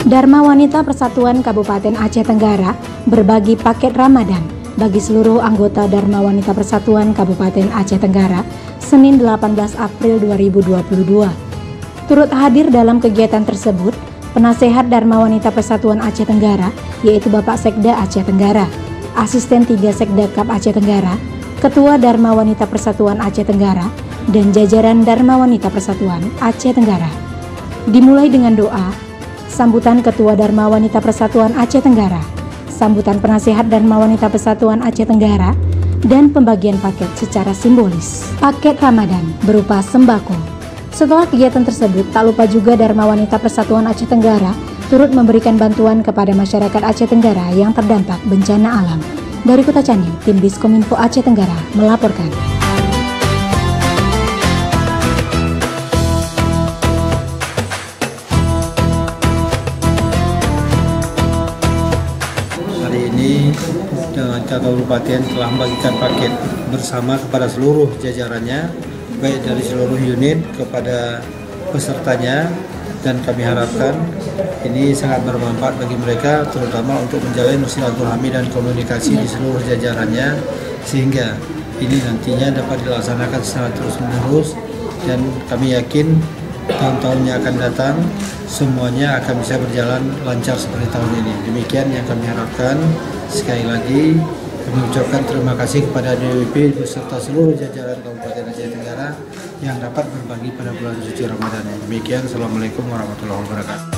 Dharma Wanita Persatuan Kabupaten Aceh Tenggara berbagi paket Ramadan bagi seluruh anggota Dharma Wanita Persatuan Kabupaten Aceh Tenggara Senin 18 April 2022. Turut hadir dalam kegiatan tersebut Penasehat Dharma Wanita Persatuan Aceh Tenggara, yaitu Bapak Sekda Aceh Tenggara, Asisten 3 Sekda Kap Aceh Tenggara, Ketua Dharma Wanita Persatuan Aceh Tenggara, dan jajaran Dharma Wanita Persatuan Aceh Tenggara. Dimulai dengan doa, sambutan Ketua Dharma Wanita Persatuan Aceh Tenggara, sambutan Penasehat Dharma Wanita Persatuan Aceh Tenggara, dan pembagian paket secara simbolis. Paket Ramadan berupa sembako. Setelah kegiatan tersebut, tak lupa juga Dharma Wanita Persatuan Aceh Tenggara turut memberikan bantuan kepada masyarakat Aceh Tenggara yang terdampak bencana alam. Dari Kota Candi, tim Diskominfo Aceh Tenggara melaporkan. Hari ini Kabupaten telah membagikan paket bersama kepada seluruh jajarannya, baik dari seluruh unit kepada pesertanya, dan kami harapkan ini sangat bermanfaat bagi mereka, terutama untuk menjalin silaturahmi dan komunikasi di seluruh jajarannya, sehingga ini nantinya dapat dilaksanakan secara terus-menerus, dan kami yakin tahun-tahunnya akan datang semuanya akan bisa berjalan lancar seperti tahun ini. Demikian yang kami harapkan. Sekali lagi kami ucapkan terima kasih kepada DWP beserta seluruh jajaran Kabupaten Aceh Tenggara yang dapat berbagi pada bulan suci Ramadan. Demikian, Assalamualaikum warahmatullahi wabarakatuh.